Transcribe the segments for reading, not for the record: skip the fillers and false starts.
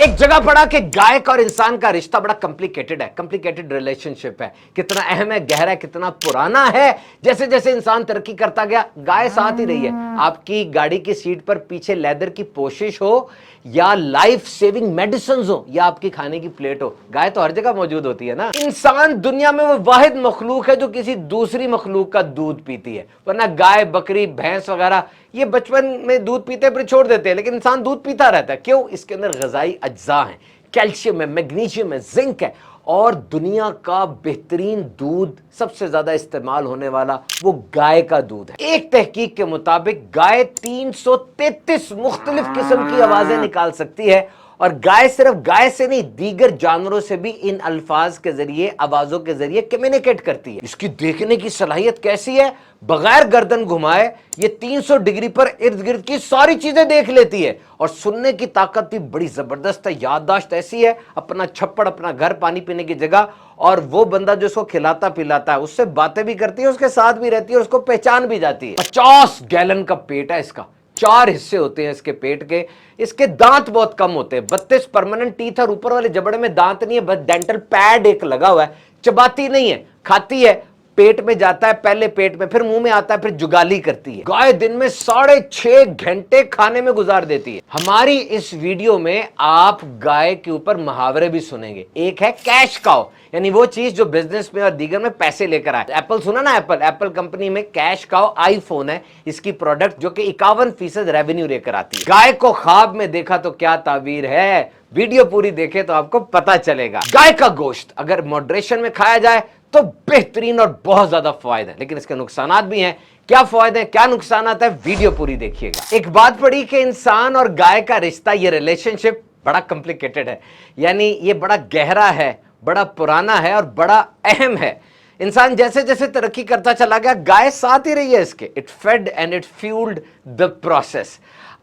एक जगह पढ़ा कि गाय का और इंसान का रिश्ता बड़ा कॉम्प्लिकेटेड है, कॉम्प्लिकेटेड रिलेशनशिप है। कितना अहम है, गहरा है, कितना पुराना है। जैसे जैसे इंसान तरक्की करता गया, गाय साथ ही रही है। आपकी गाड़ी की सीट पर पीछे लेदर की पोशिश हो या लाइफ सेविंग मेडिसिन हो या आपकी खाने की प्लेट हो, गाय तो हर जगह मौजूद होती है ना। इंसान दुनिया में वो वाहिद मखलूक है जो किसी दूसरी मखलूक का दूध पीती है, वरना गाय, बकरी, भैंस वगैरह ये बचपन में दूध पीते फिर छोड़ देते हैं, लेकिन इंसान दूध पीता रहता है। क्यों? इसके अंदर ग़िज़ाई अज्जा हैं, कैल्शियम है, मैग्नीशियम है, जिंक है। और दुनिया का बेहतरीन दूध, सबसे ज्यादा इस्तेमाल होने वाला, वो गाय का दूध है। एक तहकीक के मुताबिक गाय 333 मुख्तलिफ किस्म की आवाजें निकाल सकती है, और गाय सिर्फ गाय से नहीं, दीगर जानवरों से भी इन अल्फाज के जरिए, आवाजों के जरिए कम्युनिकेट करती है। इसकी देखने की सलाहियत कैसी है? बगैर गर्दन घुमाए ये 300 डिग्री पर इर्द गिर्द की सारी चीजें देख लेती है। और सुनने की ताकत भी बड़ी जबरदस्त है। याददाश्त ऐसी है, अपना छप्पड़, अपना घर, पानी पीने की जगह, और वो बंदा जो उसको खिलाता पिलाता है उससे बातें भी करती है, उसके साथ भी रहती है, उसको पहचान भी जाती है। 50 गैलन का पेट है इसका, 4 हिस्से होते हैं इसके पेट के। इसके दांत बहुत कम होते हैं, 32 परमानेंट टीथ, और ऊपर वाले जबड़े में दांत नहीं है, बस डेंटल पैड एक लगा हुआ है। चबाती नहीं है, खाती है, पेट में जाता है, पहले पेट में, फिर मुंह में आता है, फिर जुगाली करती है। गाय दिन में 6.5 घंटे खाने में गुजार देती है। हमारी इस वीडियो में आप गाय के ऊपर मुहावरे भी सुनेंगे। एक है कैश काउ, यानी वो चीज जो बिजनेस में और दीगर में पैसे लेकर आए। एप्पल सुना ना? एप्पल कंपनी में कैश काउ आईफोन है इसकी प्रोडक्ट, जो कि 51% रेवेन्यू लेकर आती है। गाय को ख्वाब में देखा तो क्या ताबीर है, वीडियो पूरी देखे तो आपको पता चलेगा। गाय का गोश्त अगर मॉडरेशन में खाया जाए तो बेहतरीन और बहुत ज्यादा फायदा है, लेकिन इसके नुकसानात भी हैं। क्या फायदे हैं, क्या नुकसानात है, वीडियो पूरी देखिएगा। एक बात पड़ी कि इंसान और गाय का रिश्ता, ये रिलेशनशिप बड़ा कॉम्प्लिकेटेड है, यानी ये बड़ा गहरा है, बड़ा पुराना है और बड़ा अहम है। इंसान जैसे जैसे तरक्की करता चला गया, गाय साथ ही रही है इसके। It fed and it fuelled the process.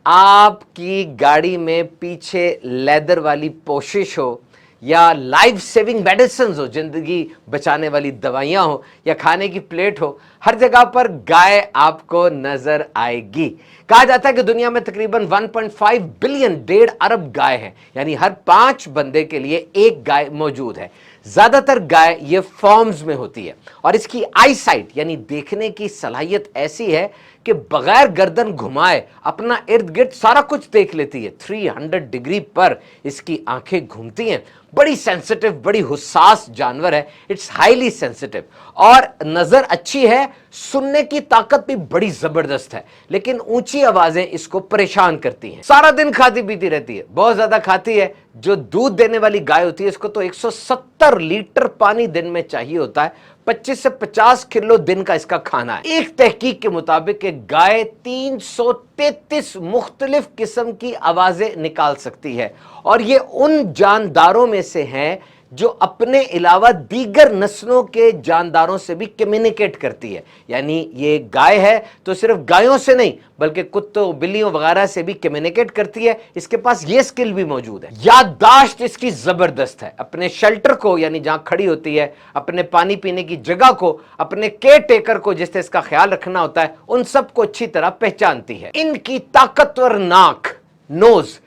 आपकी गाड़ी में पीछे लेदर वाली पोशिश हो या लाइफ सेविंग मेडिसिन हो, जिंदगी बचाने वाली दवाइयां हो, या खाने की प्लेट हो, हर जगह पर गाय आपको नजर आएगी। कहा जाता है कि दुनिया में तकरीबन 1.5 बिलियन, 1.5 अरब गाय हैं, यानी हर 5 बंदे के लिए एक गाय मौजूद है। ज्यादातर गाय ये फॉर्म्स में होती है, और इसकी आई साइट यानी देखने की सलाहियत ऐसी है कि बगैर गर्दन घुमाए अपना इर्द गिर्द सारा कुछ देख लेती है। 300 डिग्री पर इसकी आंखें घूमती हैं। बड़ी सेंसिटिव, बड़ी हुसास जानवर है। इट्स हाईली सेंसिटिव, और नजर अच्छी है, सुनने की ताकत भी बड़ी जबरदस्त है, लेकिन ऊंची आवाजें इसको परेशान करती हैं। सारा दिन खाती पीती रहती है, बहुत ज्यादा खाती है। जो दूध देने वाली गाय होती है इसको तो 170 लीटर पानी दिन में चाहिए होता है। 25 से 50 किलो दिन का इसका खाना है। एक तहकीक के मुताबिक एक गाय 333 मुख्तलिफ किस्म की आवाजें निकाल सकती है, और ये उन जानदारों में से है जो अपने अलावा दीगर नस्लों के जानदारों से भी कम्युनिकेट करती है। यानी ये गाय है तो सिर्फ गायों से नहीं, बल्कि कुत्तों, बिल्लियों वगैरह से भी कम्युनिकेट करती है। इसके पास ये स्किल भी मौजूद है। याददाश्त इसकी जबरदस्त है। अपने शेल्टर को, यानी जहां खड़ी होती है, अपने पानी पीने की जगह को, अपने केयर टेकर को जिससे इसका ख्याल रखना होता है, उन सबको अच्छी तरह पहचानती है। इनकी ताकतवर नाक, नोज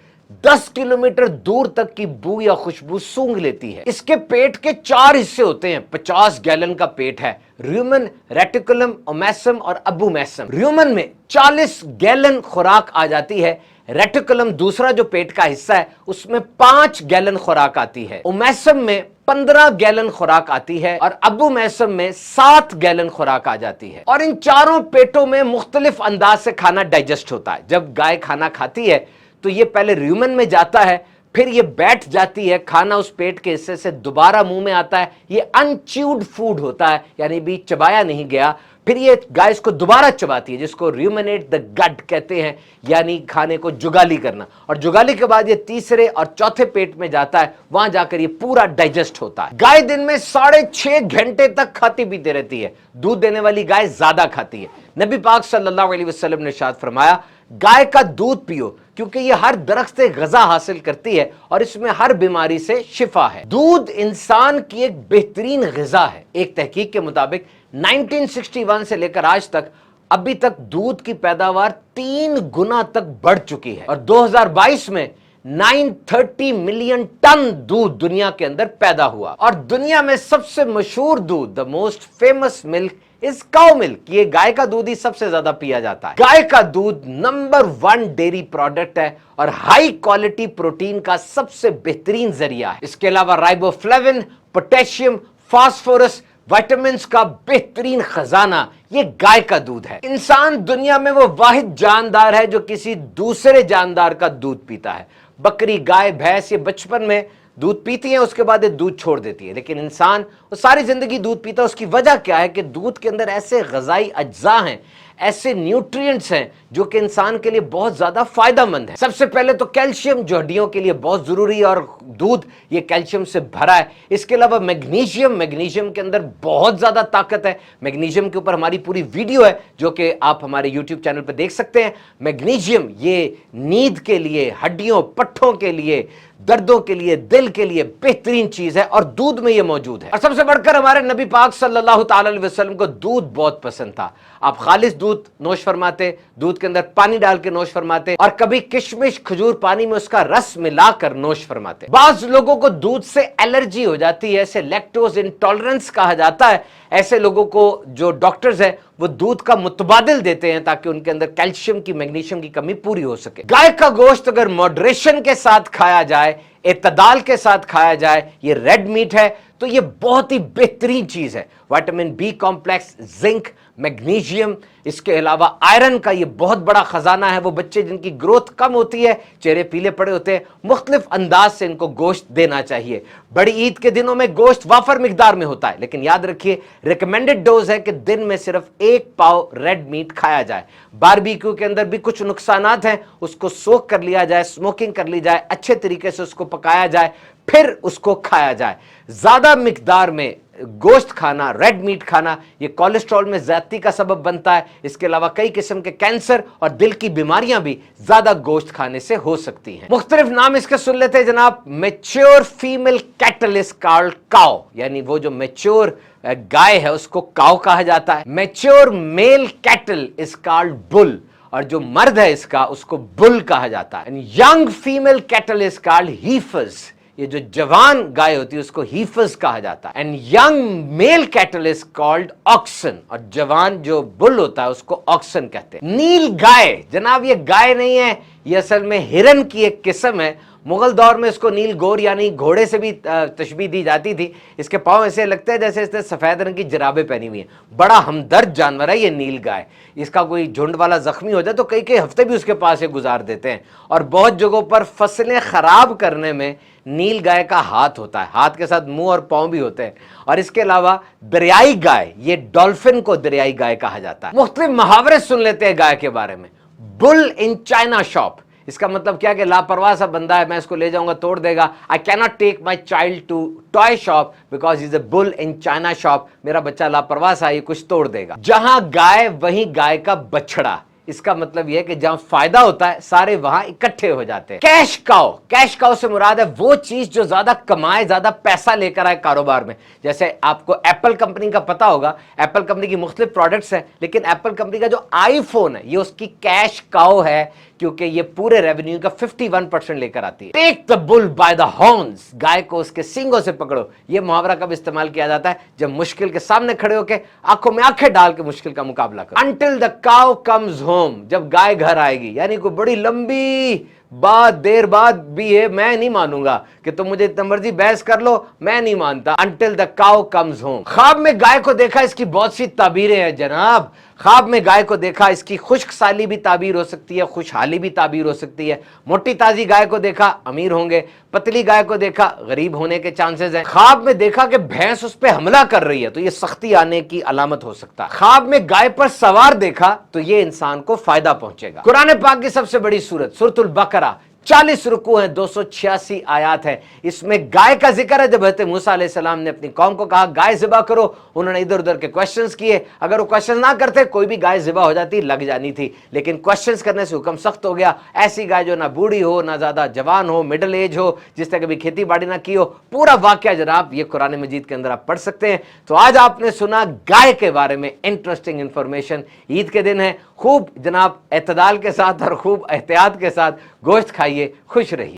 10 किलोमीटर दूर तक की बू या खुशबू सूंघ लेती है। इसके पेट के 4 हिस्से होते हैं। 50 गैलन का पेट है। र्यूमन, रेटिकुलम, ओमेसम और अबूमेसम। र्यूमन में 40 गैलन खुराक आ जाती है। रेटिकुलम, दूसरा जो पेट का हिस्सा है, उसमें 5 गैलन खुराक आती है। ओमेसम में 15 गैलन खुराक आती है, और अबूमेसम में 7 गैलन खुराक आ जाती है। और इन चारों पेटों में मुख्तलिफ अंदाज से खाना डाइजेस्ट होता है। जब गाय खाना खाती है तो ये पहले र्यूमन में जाता है, फिर ये बैठ जाती है, खाना उस पेट के हिस्से से दोबारा मुंह में आता है। ये अनच्यूड फूड होता है, यानी भी चबाया नहीं गया। फिर ये गाय इसको दोबारा चबाती है, जिसको र्यूमिनेट द गट कहते हैं, यानी खाने को जुगाली करना। और जुगाली के बाद ये तीसरे और चौथे पेट में जाता है, वहां जाकर ये पूरा डाइजेस्ट होता है। गाय दिन में 6.5 घंटे तक खाती पीती रहती है। दूध देने वाली गाय ज्यादा खाती है। नबी पाक सल्लल्लाहु अलैहि वसल्लम ने इरशाद फरमाया, गाय का दूध पियो, क्योंकि ये हर दरख्त से ग़िज़ा हासिल करती है और इसमें हर बीमारी से शिफा है। दूध इंसान की एक बेहतरीन ग़िज़ा है। एक तहकीक के मुताबिक 1961 से लेकर आज तक अभी तक दूध की पैदावार 3 गुना तक बढ़ चुकी है, और 2022 में 930 मिलियन टन दूध दुनिया के अंदर पैदा हुआ। और दुनिया में सबसे मशहूर दूध, the most famous milk is cow milk. ये गाय का दूध ही सबसे ज्यादा पिया जाता है। गाय का दूध नंबर 1 डेयरी प्रोडक्ट है और हाई क्वालिटी प्रोटीन का सबसे बेहतरीन जरिया है। इसके अलावा राइबोफ्लेविन, पोटेशियम, फास्फोरस, विटामिन्स का बेहतरीन खजाना ये गाय का दूध है। इंसान दुनिया में वो वाहिद जानदार है जो किसी दूसरे जानदार का दूध पीता है। बकरी, गाय, भैंस ये बचपन में दूध पीती हैं, उसके बाद ये दूध छोड़ देती है, लेकिन इंसान वो सारी जिंदगी दूध पीता है। उसकी वजह क्या है कि दूध के अंदर ऐसे ग़िज़ाई अज्जा हैं, ऐसे न्यूट्रिएंट्स हैं जो कि इंसान के लिए बहुत ज्यादा फायदेमंद है। सबसे पहले तो कैल्शियम, जो हड्डियों के लिए बहुत जरूरी है और दूध ये कैल्शियम से भरा है। इसके अलावा मैग्नीशियम, मैग्नीशियम के अंदर बहुत ज्यादा ताकत है। मैग्नीशियम के ऊपर हमारी पूरी वीडियो है जो कि आप हमारे यूट्यूब चैनल पर देख सकते हैं। मैग्नीशियम ये नींद के लिए, हड्डियों, पट्ठों के लिए, दर्दों के लिए, दिल के लिए बेहतरीन चीज है और दूध में ये मौजूद है। और सबसे बढ़कर हमारे नबी पाक सल्लल्लाहु अलैहि वसल्लम को दूध बहुत पसंद था। आप खालिस दूध नोश फरमाते, दूध के अंदर पानी डाल के नोश फरमाते और कभी किशमिश, खजूर पानी में उसका रस मिलाकर नोश फरमाते। बाज लोगों को दूध से एलर्जी हो जाती है, इसे लैक्टोज इंटॉलरेंस कहा जाता है। ऐसे लोगों को जो डॉक्टर्स हैं वो दूध का मुतबादिल देते हैं ताकि उनके अंदर कैल्शियम की, मैग्नीशियम की कमी पूरी हो सके। गाय का गोश्त अगर मॉडरेशन के साथ खाया जाए, इत्तदाल के साथ खाया जाए, ये रेड मीट है, तो ये बहुत ही बेहतरीन चीज है। Vitamin B complex, zinc, magnesium, इसके अलावा आयरन का ये बहुत बड़ा खजाना है। वो बच्चे जिनकी ग्रोथ कम होती है, चेहरे पीले पड़े होते हैं, मुख्तलिफ अंदाज से इनको गोश्त देना चाहिए। बड़ी ईद के दिनों में गोश्त वाफर मिकदार में होता है, लेकिन याद रखिए रिकमेंडेड डोज है कि दिन में सिर्फ 1 पाव रेड मीट खाया जाए। बारबेक्यू के अंदर भी कुछ नुकसानात हैं, उसको सोख कर लिया जाए, स्मोकिंग कर ली जाए, अच्छे तरीके से उसको पकाया जाए, फिर उसको खाया जाए। ज्यादा मिकदार में गोश्त खाना, रेड मीट खाना, ये कोलेस्ट्रॉल में ज्यादती का सबब बनता है। इसके अलावा कई किस्म के कैंसर और दिल की बीमारियां भी ज्यादा गोश्त खाने से हो सकती हैं। मुख्तलिफ नाम इसके सुन लेते हैं जनाब। Mature female cattle is called cow, यानी वो जो मेच्योर गाय है उसको काउ कहा जाता है। Mature male cattle is called bull, और जो मर्द है इसका उसको बुल कहा जाता है। Young female cattle is called heifers, ये जो जवान गाय होती है उसको हीफर्स कहा जाता है। And young male cattle is called oxen, और जवान जो बुल होता है उसको ऑक्सन कहते हैं। नील गाय जनाब ये गाय नहीं है, ये असल में हिरन की एक किस्म है। मुगल दौर में इसको नील गोर यानी घोड़े से भी तशबीह दी जाती थी। इसके पांव ऐसे लगते हैं जैसे इसने सफेद रंग की जराबें पहनी हुई हैं। बड़ा हमदर्द जानवर है ये नील गाय। इसका कोई झुंड वाला जख्मी हो जाए तो कई कई हफ्ते भी उसके पास से गुजार देते हैं। और बहुत जगहों पर फसलें खराब करने में नील गाय का हाथ होता है, हाथ के साथ मुंह और पांव भी होते हैं। और इसके अलावा दरियाई गाय, ये डॉल्फिन को दरियाई गाय कहा जाता है। मुख्तलिफ मुहावरे सुन लेते हैं गाय के बारे में। बुल इन चाइना शॉप, इसका मतलब क्या कि लापरवाह सा बंदा है, मैं इसको ले जाऊंगा तोड़ देगा। I cannot take my child to toy shop because is a bull in china shop, मेरा बच्चा लापरवाह सा ये कुछ तोड़ देगा। जहां गाय वहीं गाय का बछड़ा, इसका मतलब यह है कि जहां फायदा होता है सारे वहां इकट्ठे हो जाते हैं। कैश काउ, कैश काउ से मुराद है वो चीज जो ज्यादा कमाए, ज्यादा पैसा लेकर आए कारोबार में। जैसे आपको एप्पल कंपनी का पता होगा, एप्पल कंपनी की मुख्तलिफ प्रोडक्ट्स हैं, लेकिन एप्पल कंपनी का जो आईफोन है ये उसकी कैश काउ है, क्योंकि ये पूरे रेवेन्यू का 51% लेकर आती है। Take the bull by the horns, गाय को उसके सींगों से पकड़ो। ये मुहावरा कब इस्तेमाल किया जाता है? जब मुश्किल के सामने खड़े होकर आंखों में आंखें डाल के मुश्किल का मुकाबला करो। Until the cow comes home, जब गाय घर आएगी, यानी कोई बड़ी लंबी बाद देर बाद भी है, मैं नहीं मानूंगा कि तुम मुझे इतना मर्जी बहस कर लो, मैं नहीं मानता। Until the cow comes home. ख्वाब में गाय को देखा, इसकी बहुत सी ताबीरें हैं जनाब। ख्वाब में गाय को देखा, इसकी खुश्क साली भी ताबीर हो सकती है, खुशहाली भी ताबीर हो सकती है। मोटी ताजी गाय को देखा, अमीर होंगे। पतली गाय को देखा, गरीब होने के चांसेस हैं। ख्वाब में देखा कि भैंस उस पर हमला कर रही है तो ये सख्ती आने की अलामत हो सकता है। ख्वाब में गाय पर सवार देखा तो ये इंसान को फायदा पहुंचेगा। कुरान पाक की सबसे बड़ी सूरत सूरतुल बकरा, 40 रुकू हैं, 286 आयात है। इसमें गाय का जिक्र है। जब हज़रत मूसा अलैहिस्सलाम ने अपनी कौम को कहा गाय ज़िबा करो, उन्होंने इधर उधर के क्वेश्चंस किए। अगर वो क्वेश्चन ना करते कोई भी गाय ज़िबा हो जाती, लग जानी थी, लेकिन क्वेश्चंस करने से हुक्म सख्त हो गया। ऐसी गाय जो ना बूढ़ी हो, ना ज्यादा जवान हो, मिडिल एज हो, जिसने कभी खेती बाड़ी ना की हो। पूरा वाकया जनाब ये कुरान मजीद के अंदर आप पढ़ सकते हैं। तो आज आपने सुना गाय के बारे में इंटरेस्टिंग इंफॉर्मेशन। ईद के दिन है, खूब जनाब एतदाल के साथ और खूब एहतियात के साथ गोश्त खाइए, खुश रहिए।